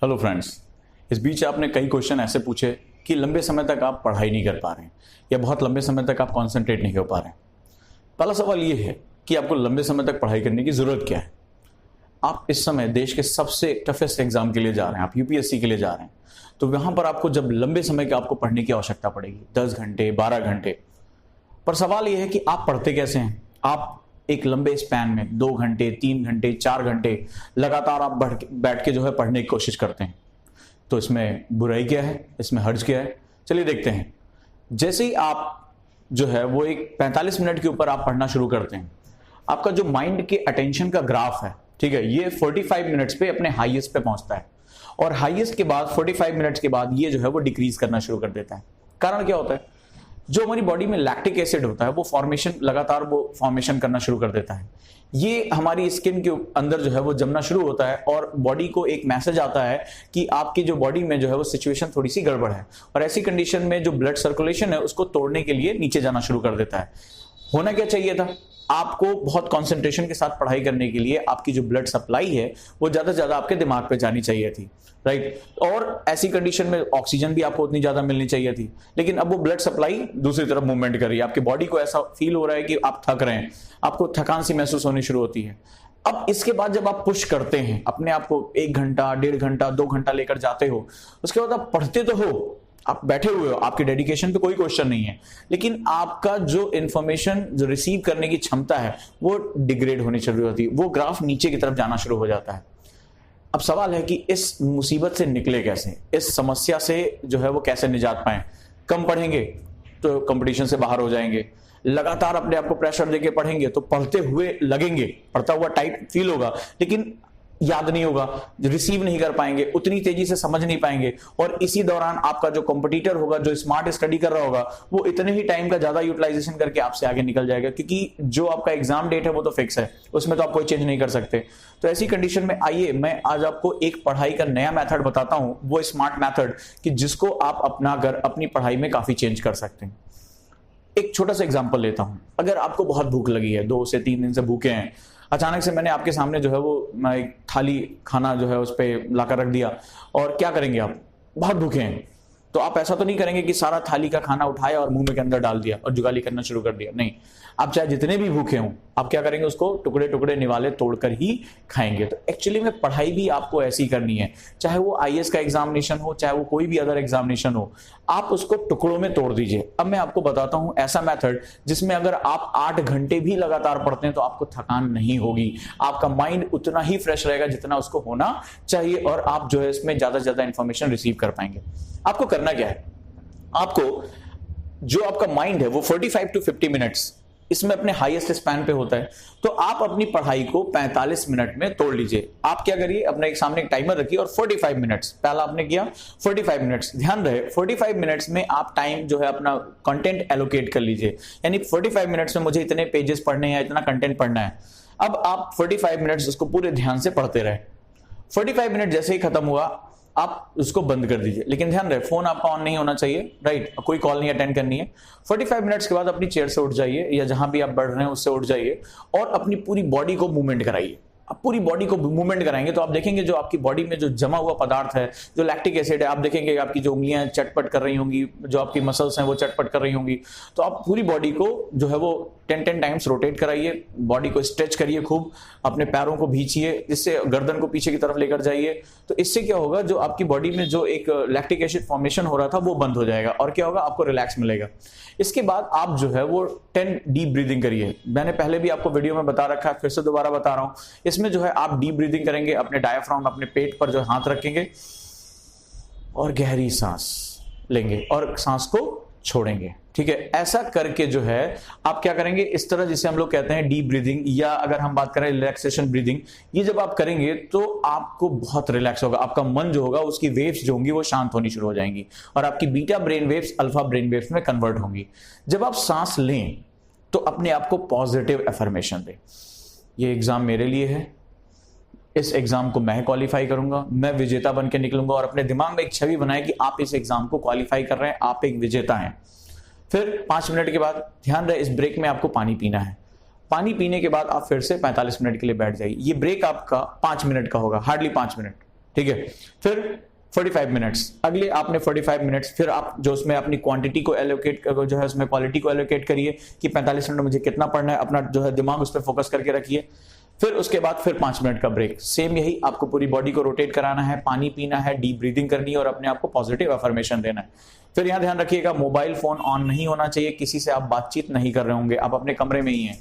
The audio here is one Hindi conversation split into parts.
Hello friends. इस बीच आपने कई क्वेश्चन ऐसे पूछे कि लंबे समय तक आप पढ़ाई नहीं कर पा रहे हैं या बहुत लंबे समय तक आप कंसंट्रेट नहीं कर पा रहे हैं। पहला सवाल ये है कि आपको लंबे समय तक पढ़ाई करने की जरूरत क्या है। आप इस समय देश के सबसे टफेस्ट एग्जाम के लिए जा रहे हैं, आप यूपीएससी के लिए जा रहे हैं, तो वहां पर आपको जब लंबे समय के आपको पढ़ने की आवश्यकता पड़ेगी 10 घंटे 12 घंटे। पर सवाल यह है कि आप पढ़ते कैसे हैं। आप एक लंबे स्पैन में 2 घंटे 3 घंटे 4 घंटे लगातार आप बैठ के जो है पढ़ने की कोशिश करते हैं। तो इसमें बुराई क्या है, इसमें हर्ज क्या है, चलिए देखते हैं। जैसे ही आप जो है वो एक 45 मिनट के ऊपर आप पढ़ना शुरू करते हैं, आपका जो माइंड के अटेंशन का ग्राफ है, ठीक है, ये 45 मिनट्स पे अपने हाईएस्ट पे पहुंचता है और हाईएस्ट के बाद 45 मिनट्स के बाद ये जो है वो डिक्रीज करना शुरू कर देता है। कारण क्या होता है, जो हमारी बॉडी में लैक्टिक एसिड होता है वो फॉर्मेशन करना शुरू कर देता है। ये हमारी स्किन के अंदर जो है वो जमना शुरू होता है और बॉडी को एक मैसेज आता है कि आपकी जो बॉडी में जो है वो सिचुएशन थोड़ी सी गड़बड़ है और ऐसी कंडीशन में जो ब्लड सर्कुलेशन है उसको तोड़ने के लिए नीचे जाना शुरू कर देता है। होना क्या चाहिए था, आपको बहुत कंसंट्रेशन के साथ पढ़ाई करने के लिए आपकी जो ब्लड सप्लाई है वो ज्यादा से ज्यादा आपके दिमाग पे जानी चाहिए थी, राइट। और ऐसी कंडीशन में ऑक्सीजन भी आपको उतनी ज्यादा मिलनी चाहिए थी, लेकिन अब वो ब्लड सप्लाई दूसरी तरफ मूवमेंट कर रही है। आपकी बॉडी को ऐसा फील हो रहा है कि आप थक रहे हैं, आपको थकान सी महसूस होनी शुरू होती है। अब इसके बाद जब आप पुश करते हैं अपने आप को 1 घंटा 1.5 घंटा 2 घंटा लेकर जाते हो, उसके बाद आप पढ़ते तो हो, आप बैठे हुए हो, आपके डेडिकेशन पे कोई क्वेश्चन नहीं है, लेकिन आपका जो इंफॉर्मेशन जो रिसीव करने की क्षमता है वो डिग्रेड होनी शुरू होती है, वो ग्राफ नीचे की तरफ जाना शुरू हो जाता है। अब सवाल है कि इस मुसीबत से निकले कैसे, इस समस्या से जो है वो कैसे निजात पाएं। कम पढ़ेंगे तो कंपटीशन से बाहर हो जाएंगे, लगातार अपने आप को प्रेशर देके पढ़ेंगे तो पढ़ते हुए लगेंगे, पढ़ता हुआ टाइप फील होगा, लेकिन याद नहीं होगा, रिसीव नहीं कर पाएंगे, उतनी तेजी से समझ नहीं पाएंगे और इसी दौरान आपका जो कंपटीटर होगा, जो स्मार्ट स्टडी कर रहा होगा, वो इतने ही टाइम का ज्यादा यूटिलाइजेशन करके आपसे आगे निकल जाएगा, क्योंकि जो आपका एग्जाम डेट है वो तो फिक्स है, उसमें तो आप कोई चेंज नहीं कर सकते। तो ऐसी कंडीशन में आइए मैं आज आपको एक पढ़ाई का नया मेथड बताता हूं, वो स्मार्ट मेथड कि जिसको आप अपनाकर अपनी पढ़ाई में काफी चेंज कर सकते हैं। एक छोटा सा एग्जाम्पल लेता हूं। अगर आपको बहुत भूख लगी है, 2 से 3 दिन से भूखे हैं, अचानक से मैंने आपके सामने जो है वो एक थाली खाना जो है उस पर लाकर रख दिया, और क्या करेंगे आप, बहुत भूखे हैं, तो आप ऐसा तो नहीं करेंगे कि सारा थाली का खाना उठाया और मुंह में के अंदर डाल दिया और जुगाली करना शुरू कर दिया, नहीं। आप चाहे जितने भी भूखे हों, आप क्या करेंगे, उसको टुकड़े टुकड़े निवाले तोड़कर ही खाएंगे। तो एक्चुअली में पढ़ाई भी आपको ऐसी करनी है, चाहे वो आईएएस का एग्जामिनेशन हो, चाहे वो कोई भी अदर एग्जामिनेशन हो, आप उसको टुकड़ों में तोड़ दीजिए। अब मैं आपको बताता हूं ऐसा मेथड जिसमें अगर आप 8 घंटे भी लगातार पढ़ते हैं तो आपको थकान नहीं होगी, आपका माइंड उतना ही फ्रेश रहेगा जितना उसको होना चाहिए और आप जो है इसमें ज्यादा से ज्यादा इंफॉर्मेशन रिसीव कर पाएंगे। आपको करना क्या है, आपको जो आपका माइंड है वो 45 to 50 मिनट्स इसमें अपने हाईएस्ट स्पैन पे होता है, तो आप अपनी पढ़ाई को 45 मिनट में तोड़ लीजिए। आप क्या करिए, अपने एक सामने एक टाइमर रखिए और 45 मिनट्स, पहला आपने किया 45 मिनट्स, ध्यान रहे 45 मिनट्स में आप टाइम जो है अपना कंटेंट एलोकेट कर लीजिए, यानी 45 मिनट्स में मुझे इतने पेजेस पढ़ने हैं, इतना कंटेंट पढ़ना है। अब आप 45 मिनट्स उसको पूरे ध्यान से पढ़ते रहे। 45 मिनट जैसे ही खत्म हुआ आप उसको बंद कर दीजिए, लेकिन ध्यान रहे फोन आपका ऑन नहीं होना चाहिए, राइट, कोई कॉल नहीं अटेंड करनी है। 45 मिनट्स के बाद अपनी चेयर से उठ जाइए या जहां भी आप बढ़ रहे हैं उससे उठ जाइए और अपनी पूरी बॉडी को मूवमेंट कराइए। आप पूरी बॉडी को मूवमेंट कराएंगे तो आप देखेंगे जो आपकी बॉडी में जो जमा हुआ पदार्थ है, जो लैक्टिक एसिड है, आप देखेंगे आपकी जो उंगलियां चटपट कर रही होंगी, जो आपकी मसल्स हैं वो चटपट कर रही होंगी। तो आप पूरी बॉडी को जो है वो 10 टाइम्स रोटेट कराइए, बॉडी को स्ट्रेच करिए खूब, अपने पैरों को भींचिए, इससे गर्दन को पीछे की तरफ लेकर जाइए। तो इससे क्या होगा, जो आपकी बॉडी में जो एक लैक्टिक एसिड फॉर्मेशन हो रहा था वो बंद हो जाएगा और क्या होगा, आपको रिलैक्स मिलेगा। इसके बाद आप जो है वो 10 डीप ब्रीदिंग करिए। मैंने पहले भी आपको वीडियो में बता रखा है, फिर से दोबारा बता रहा हूं। इसमें जो है आप डीप ब्रीदिंग करेंगे, अपने डायफ्राम अपने पेट पर जो हाथ रखेंगे और गहरी सांस लेंगे और सांस को छोड़ेंगे, ठीक है। ऐसा करके जो है आप क्या करेंगे, इस तरह जिसे हम लोग कहते हैं डीप ब्रीदिंग, या अगर हम बात करें रिलैक्सेशन ब्रीदिंग, ये जब आप करेंगे तो आपको बहुत रिलैक्स होगा, आपका मन जो होगा उसकी वेव्स जो होंगी वो शांत होनी शुरू हो जाएंगी और आपकी beta brain waves alpha brain waves में कन्वर्ट होंगी। जब आप सांस लें तो अपने आप को पॉजिटिव अफर्मेशन दें, ये एग्जाम मेरे लिए है, इस एग्जाम को मैं क्वालिफाई करूंगा, मैं विजेता बन के निकलूंगा, और अपने दिमाग में एक छवि बनाए कि आप इस एग्जाम को क्वालिफाई कर रहे हैं, आप एक विजेता हैं। फिर 5 मिनट के बाद ध्यान रहे इस ब्रेक में आपको पानी पीना है। पानी पीने के बाद आप फिर से 45 मिनट के लिए बैठ जाइए। ये ब्रेक आपका 5 मिनट का होगा, हार्डली 5 मिनट, ठीक है। फिर 45 मिनट्स, अगले आपने 45 मिनट्स फिर आप जो उसमें अपनी क्वांटिटी को एलोकेट जो है उसमें क्वालिटी को एलोकेट करिए कि 45 मिनट में मुझे कितना पढ़ना है, अपना जो है दिमाग उस पर फोकस करके रखिए। फिर उसके बाद फिर 5 मिनट का ब्रेक, सेम यही आपको पूरी बॉडी को रोटेट कराना है, पानी पीना है, डीप ब्रीदिंग करनी है और अपने आप को पॉजिटिव अफर्मेशन देना है। फिर यहां ध्यान रखिएगा मोबाइल फोन ऑन नहीं होना चाहिए, किसी से आप बातचीत नहीं कर रहे होंगे, आप अपने कमरे में ही हैं।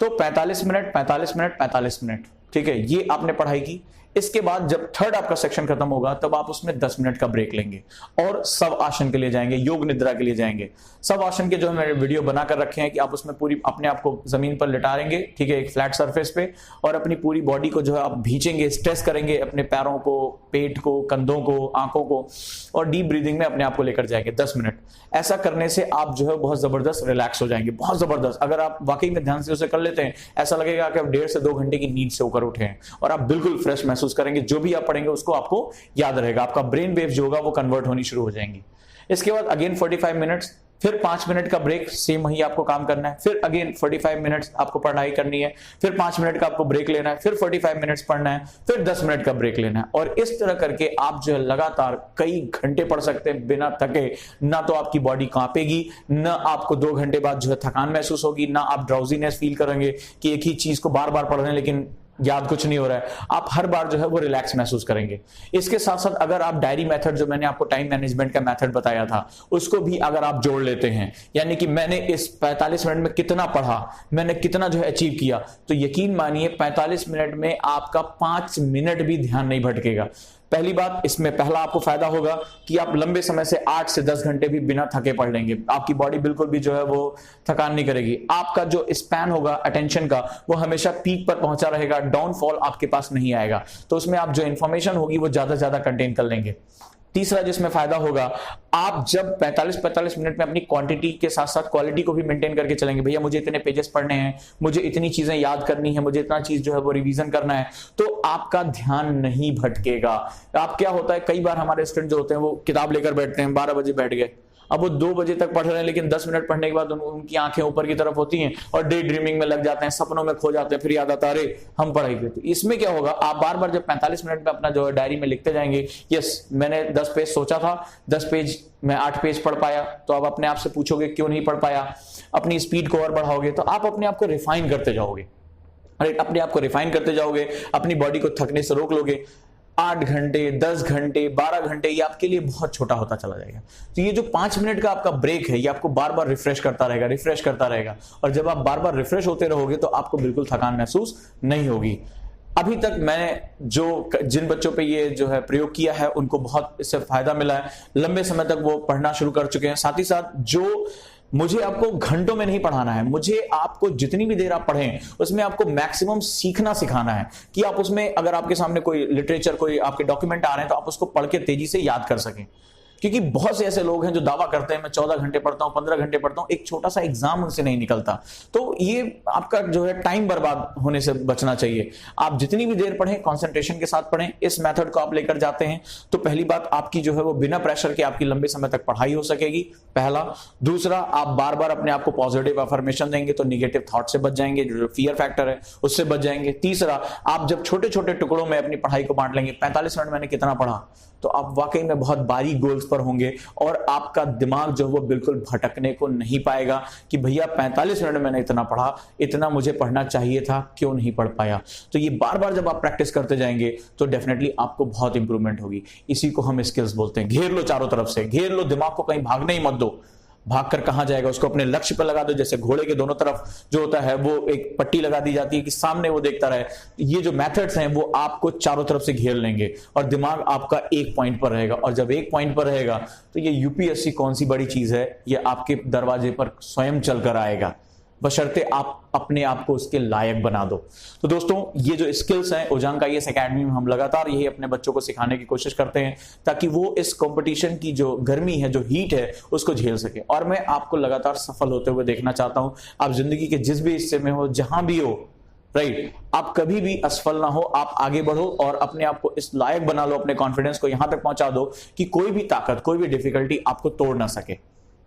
तो 45 मिनट 45 मिनट 45 मिनट, ठीक है, ये आपने पढ़ाई की। इसके बाद जब थर्ड आपका सेक्शन खत्म होगा तब आप उसमें 10 मिनट का ब्रेक लेंगे और सब आसन के लिए जाएंगे, योग निद्रा के लिए जाएंगे। सब आसन के जो मैंने वीडियो बनाकर रखे हैं कि आप उसमें पूरी अपने आप को जमीन पर लिटाएंगे, ठीक है, एक फ्लैट सरफेस पे, और अपनी पूरी बॉडी को जो है आप भींचेंगे, स्ट्रेस करेंगे अपने पैरों को, पेट को, कंधों को, आंखों को, और डीप ब्रीदिंग में अपने आप को लेकर जाएंगे 10 मिनट। ऐसा करने से आप जो है बहुत जबरदस्त रिलैक्स हो जाएंगे, बहुत जबरदस्त। अगर आप वाकई में ध्यान से उसे कर लेते हैं, ऐसा लगेगा कि आप 1.5 से 2 घंटे की नींद से होकर उठे हैं और आप बिल्कुल फ्रेश महसूस करेंगे। जो भी आप पढ़ेंगे उसको आपको याद रहेगा, आपका ब्रेन वेव जो होगा वो कन्वर्ट होनी शुरू हो जाएंगी। इसके बाद अगेन 45 मिनट्स, फिर 5 मिनट का ब्रेक, सेम वही आपको काम करना है। फिर अगेन 45 मिनट्स आपको पढ़ाई करनी है, फिर 5 मिनट का आपको ब्रेक लेना है, फिर 45 मिनट्स पढ़ना है, फिर 10 मिनट का ब्रेक लेना है। और इस तरह करके आप जो है लगातार कई घंटे पढ़ सकते हैं बिना थके। ना तो आपकी बॉडी कांपेगी, ना आपको 2 घंटे बाद जो है थकान महसूस होगी, ना आप ड्राउजीनेस फील करेंगे कि एक ही चीज को बार बार पढ़ रहे हैं लेकिन याद कुछ नहीं हो रहा है। आप हर बार जो है वो रिलैक्स महसूस करेंगे। इसके साथ साथ अगर आप डायरी मेथड, जो मैंने आपको टाइम मैनेजमेंट का मेथड बताया था, उसको भी अगर आप जोड़ लेते हैं, यानी कि मैंने इस 45 मिनट में कितना पढ़ा, मैंने कितना जो है अचीव किया, तो यकीन मानिए 45 मिनट में आपका 5 मिनट भी ध्यान नहीं भटकेगा। पहली बात, इसमें पहला आपको फायदा होगा कि आप लंबे समय से 8 से 10 घंटे भी बिना थके पढ़ लेंगे। आपकी बॉडी बिल्कुल भी जो है वो थकान नहीं करेगी। आपका जो स्पैन होगा अटेंशन का, वो हमेशा पीक पर पहुंचा रहेगा, डाउनफॉल आपके पास नहीं आएगा। तो उसमें आप जो इंफॉर्मेशन होगी वो ज्यादा से ज्यादा कंटेन कर लेंगे। तीसरा जिसमें फायदा होगा, आप जब 45 मिनट में अपनी क्वांटिटी के साथ साथ क्वालिटी को भी मेंटेन करके चलेंगे, भैया मुझे इतने पेजेस पढ़ने हैं, मुझे इतनी चीजें याद करनी है, मुझे इतना चीज जो है वो रिवीजन करना है, तो आपका ध्यान नहीं भटकेगा। आप क्या होता है, कई बार हमारे स्टूडेंट जो होते हैं वो किताब लेकर बैठते हैं, 12 बजे बैठ गए, अब वो 2 बजे तक पढ़ रहे हैं, लेकिन 10 मिनट पढ़ने के बाद उनकी आंखें ऊपर की तरफ होती हैं और डे ड्रीमिंग में लग जाते हैं, सपनों में खो जाते हैं, फिर याद आता है अरे हम पढ़ाई थे। तो इसमें क्या होगा, आप बार बार जब 45 मिनट में अपना जो है डायरी में लिखते जाएंगे, यस मैंने 10 पेज सोचा था, 10 पेज मैं 8 पेज पढ़ पाया, तो आप अपने आप से पूछोगे क्यों नहीं पढ़ पाया, अपनी स्पीड को और बढ़ाओगे, तो आप अपने आप को रिफाइन करते जाओगे, अपने आप को रिफाइन करते जाओगे, अपनी बॉडी को थकने से रोक लोगे। 8 घंटे, 10 घंटे, 12 घंटे, ये आपके लिए बहुत छोटा होता चला जाएगा। तो ये जो 5 मिनट का आपका ब्रेक है, ये आपको बार बार रिफ्रेश करता रहेगा। और जब आप बार बार रिफ्रेश होते रहोगे तो आपको बिल्कुल थकान महसूस नहीं होगी। अभी तक मैंने जिन बच्चों पे ये जो है प्रयोग किया है, उनको बहुत इससे फायदा मिला है, लंबे समय तक वो पढ़ना शुरू कर चुके हैं। साथ ही साथ जो मुझे आपको घंटों में नहीं पढ़ाना है, मुझे आपको जितनी भी देर आप पढ़ें उसमें आपको मैक्सिमम सीखना सिखाना है कि आप उसमें, अगर आपके सामने कोई लिटरेचर, कोई आपके डॉक्यूमेंट आ रहे हैं, तो आप उसको पढ़ के तेजी से याद कर सकें। क्योंकि बहुत से ऐसे लोग हैं जो दावा करते हैं मैं 14 घंटे पढ़ता हूं, 15 घंटे पढ़ता हूं, एक छोटा सा एग्जाम उनसे नहीं निकलता। तो ये आपका जो है टाइम बर्बाद होने से बचना चाहिए। आप जितनी भी देर पढ़ें कंसंट्रेशन के साथ पढ़ें। इस मेथड को आप लेकर जाते हैं तो पहली बात, आपकी जो है वो बिना प्रेशर के आपकी लंबे समय तक पढ़ाई हो सकेगी, पहला। दूसरा, आप बार बार अपने आप को पॉजिटिव अफर्मेशन देंगे तो निगेटिव थॉट से बच जाएंगे, जो फियर फैक्टर है उससे बच जाएंगे। तीसरा, आप जब छोटे छोटे टुकड़ों में अपनी पढ़ाई को बांट लेंगे, 45 मिनट मैंने कितना पढ़ा, तो आप वाकई में बहुत बारीक गोल्स पर होंगे और आपका दिमाग जो वो बिल्कुल भटकने को नहीं पाएगा कि भैया 45 मिनट मैंने इतना पढ़ा, इतना मुझे पढ़ना चाहिए था, क्यों नहीं पढ़ पाया। तो ये बार बार जब आप प्रैक्टिस करते जाएंगे तो डेफिनेटली आपको बहुत इंप्रूवमेंट होगी। इसी को हम स्किल्स बोलते हैं। घेर लो, चारों तरफ से घेर लो, दिमाग को कहीं भागने ही मत दो। भागकर कहां जाएगा, उसको अपने लक्ष्य पर लगा दो। जैसे घोड़े के दोनों तरफ जो होता है वो एक पट्टी लगा दी जाती है कि सामने वो देखता रहे। ये जो मेथड्स हैं वो आपको चारों तरफ से घेर लेंगे और दिमाग आपका एक पॉइंट पर रहेगा। और जब एक पॉइंट पर रहेगा तो ये यूपीएससी कौन सी बड़ी चीज है, ये आपके दरवाजे पर स्वयं चलकर आएगा, बशर्ते आप अपने आप को उसके लायक बना दो। तो दोस्तों, ये जो स्किल्स हैं उजांग आईएएस एकेडमी में हम लगातार यही अपने बच्चों को सिखाने की कोशिश करते हैं ताकि वो इस कंपटीशन की जो गर्मी है, जो हीट है, उसको झेल सके। और मैं आपको लगातार सफल होते हुए देखना चाहता हूं। आप जिंदगी के जिस भी हिस्से में हो, जहां भी हो, राइट, आप कभी भी असफल ना हो, आप आगे बढ़ो और अपने आप को इस लायक बना लो, अपने कॉन्फिडेंस को यहां तक पहुंचा दो कि कोई भी ताकत, कोई भी डिफिकल्टी आपको तोड़ ना सके।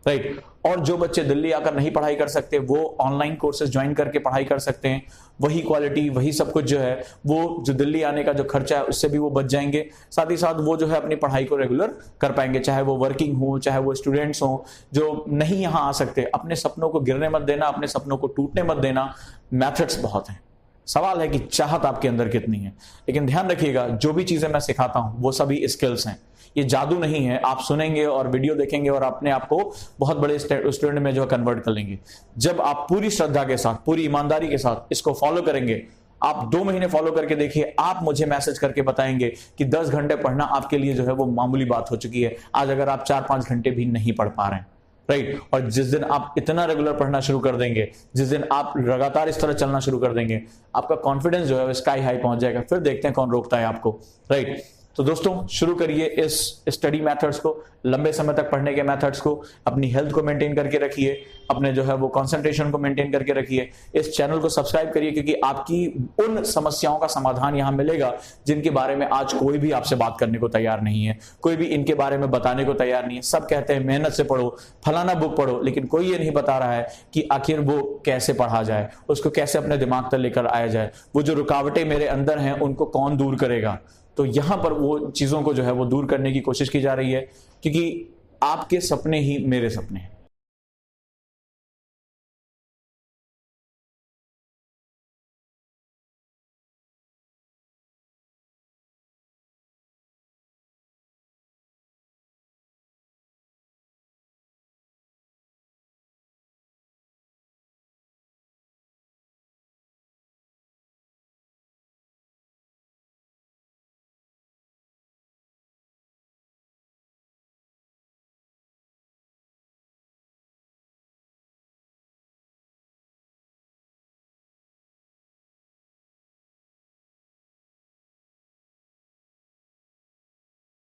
राइट। और जो बच्चे दिल्ली आकर नहीं पढ़ाई कर सकते वो ऑनलाइन कोर्सेज ज्वाइन करके पढ़ाई कर सकते हैं। वही क्वालिटी, वही सब कुछ जो है वो जो दिल्ली आने का जो खर्चा है उससे भी वो बच जाएंगे। साथ ही साथ वो जो है अपनी पढ़ाई को रेगुलर कर पाएंगे, चाहे वो वर्किंग हो, चाहे वो स्टूडेंट्स हो जो नहीं यहाँ आ सकते। अपने सपनों को गिरने मत देना, अपने सपनों को टूटने मत देना। मैथड्स बहुत हैं, सवाल है कि चाहत आपके अंदर कितनी है। लेकिन ध्यान रखिएगा, जो भी चीजें मैं सिखाता हूं वो सभी स्किल्स हैं, ये जादू नहीं है। आप सुनेंगे और वीडियो देखेंगे और अपने आप को बहुत बड़े स्टूडेंट में जो है कन्वर्ट कर लेंगे। जब आप पूरी श्रद्धा के साथ, पूरी ईमानदारी के साथ इसको फॉलो करेंगे, आप 2 महीने फॉलो करके देखिए, आप मुझे मैसेज करके बताएंगे कि 10 घंटे पढ़ना आपके लिए जो है वो मामूली बात हो चुकी है आज, अगर आप 4-5 घंटे भी नहीं पढ़ पा रहे हैं। राइट। और जिस दिन आप इतना रेगुलर पढ़ना शुरू कर देंगे, जिस दिन आप लगातार इस तरह चलना शुरू कर देंगे, आपका कॉन्फिडेंस जो है स्काई हाई पहुंच जाएगा। फिर देखते हैं कौन रोकता है आपको। राइट। तो दोस्तों शुरू करिए इस स्टडी मेथड्स को, लंबे समय तक पढ़ने के मेथड्स को। अपनी हेल्थ को मेंटेन करके रखिए, अपने जो है वो कंसंट्रेशन को मेंटेन करके रखिए। इस चैनल को सब्सक्राइब करिए क्योंकि आपकी उन समस्याओं का समाधान यहां मिलेगा जिनके बारे में आज कोई भी आपसे बात करने को तैयार नहीं है, कोई भी इनके बारे में बताने को तैयार नहीं है। सब कहते हैं मेहनत से पढ़ो, फलाना बुक पढ़ो, लेकिन कोई ये नहीं बता रहा है कि आखिर वो कैसे पढ़ा जाए, उसको कैसे अपने दिमाग तक लेकर आया जाए, वो जो रुकावटें मेरे अंदर हैं उनको कौन दूर करेगा। तो यहां पर वो चीजों को जो है वो दूर करने की कोशिश की जा रही है, क्योंकि आपके सपने ही मेरे सपने हैं।